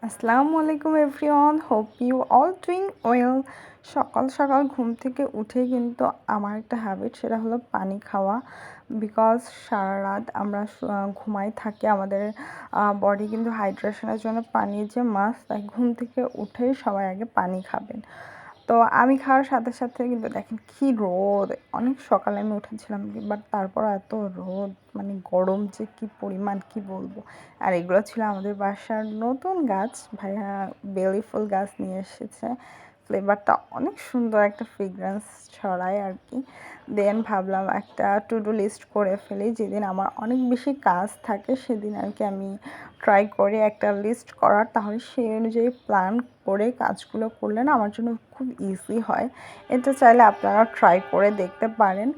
আসসালামু আলাইকুম everyone, hope you all doing well. সকাল সকাল ঘুম থেকে উঠে কিন্তু আমার একটা হ্যাবিট, সেটা হলো পানি খাওয়া। বিকজ সারা রাত আমরা ঘুমাই থাকি, আমাদের বডি কিন্তু হাইড্রেশনের জন্য পানি যে মাস্ট, তাই ঘুম থেকে উঠেই সবাই আগে পানি খাবেন। তো আমি খাওয়ার সাথে সাথে কিন্তু দেখেন কি রোদ, অনেক সকালে আমি উঠেছিলাম, বাট তারপর এত রোদ, মানে গরম যে কি পরিমাণ কি বলবো। আর এগুলো ছিল আমাদের বাসার নতুন গাছ, ভাইয়া বেলি ফুল গাছ নিয়ে এসেছে। ফ্লেভারটা অনেক সুন্দর, একটা ফ্রেগরেন্স ছড়ায় আর কি। দেন ভাবলাম একটা টু ডু লিস্ট করে ফেলি, যেদিন আমার অনেক বেশি কাজ থাকে সেদিন আর কি আমি ট্রাই করি একটা লিস্ট করার, তাহলে সেই অনুযায়ী প্ল্যান করে কাজগুলো করলে না আমার জন্য খুব ইজি হয়। এটা চাইলে আপনারা ট্রাই করে দেখতে পারেন।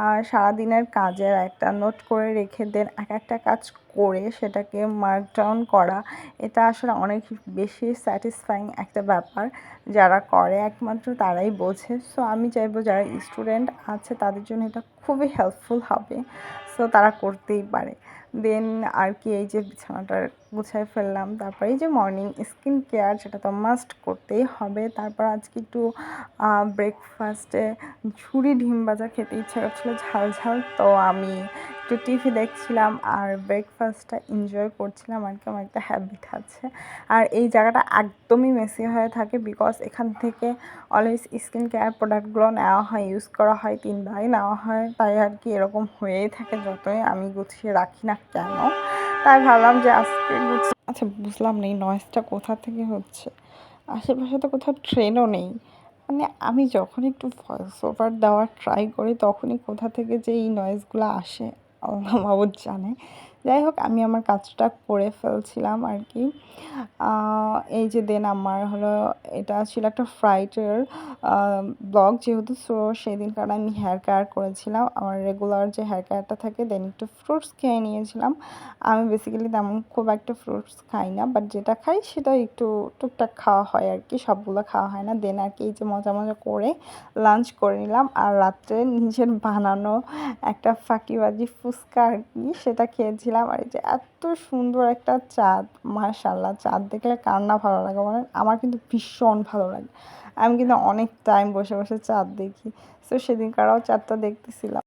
আর সারাদিনের কাজের একটা নোট করে রেখে দেন, এক একটা কাজ করে সেটাকে মার্ক ডাউন করা, এটা আসলে অনেক বেশি স্যাটিসফাইং একটা ব্যাপার। যারা করে একমাত্র তারাই বোঝে। সো আমি চাইবো যারা স্টুডেন্ট আছে তাদের জন্য এটা খুবই হেল্পফুল হবে, সো তারা করতেই পারে। দেন আর কি, এই যে বিছানাটা গুছাই ফেললাম, তারপরে এই যে মর্নিং স্কিন কেয়ার, সেটা তো মাস্ট করতেই হবে। তারপর আজকে একটু ব্রেকফাস্টে ঝুরি ডিম ভাজা খেতে ইচ্ছা করছিলো, ঝাল ঝাল, তো আমি একটু টিভি দেখছিলাম আর ব্রেকফাস্টটা এনজয় করছিলাম আর কি। আমার একটা হ্যাবিট আছে, আর এই জায়গাটা একদমই মেসি হয়ে থাকে, বিকজ এখান থেকে অলওয়েজ স্কিন কেয়ার প্রোডাক্টগুলো নেওয়া হয়, ইউজ করা হয়, 3 বারই নেওয়া হয়, তাই আর কি এরকম হয়েই থাকে যতই আমি গুছিয়ে রাখি না কেন। তাই ভাবলাম যে আজকে আচ্ছা, বুঝলাম না এই নয়েজটা কোথা থেকে হচ্ছে। আশেপাশে তো কোথাও ট্রেনও নেই, মানে আমি যখন একটু ভয়েস ওভার দেওয়ার ট্রাই করি তখনই কোথা থেকে যে এই নয়েজগুলো আসে আল্লাহ মাবুদ জানে। যাই হোক, আমি আমার কাজটা করে ফেলছিলাম আর কি। এই যে দেন আমার হলো, এটা ছিল একটা ফ্রাইডের ব্লগ যেহেতু, সো সেদিনকার আমি হেয়ার কেয়ার করেছিলাম, আমার রেগুলার যে হেয়ার কেয়ারটা থাকে। দেন একটু ফ্রুটস খেয়ে নিয়েছিলাম। আমি বেসিক্যালি তেমন খুব একটা ফ্রুটস খাই না, বাট যেটা খাই সেটা একটু টুকটাক খাওয়া হয় আর কি, সবগুলো খাওয়া হয় না। দেন আর কি এই যে মজা মজা করে লাঞ্চ করে নিলাম, আর রাত্রে নিজের বানানো একটা ফাঁকিবাজি ফুচকা আর কি সেটা খেয়েছিলাম। আর এই যে এত সুন্দর একটা চাঁদ, মাশাআল্লাহ, চাঁদ দেখলে কার না ভালো লাগে বলেন, আমার কিন্তু ভীষণ ভালো লাগে। আমি কিন্তু অনেক টাইম বসে বসে চাঁদ দেখি, সো সেদিনকারও চাঁদটা দেখতেছিলাম।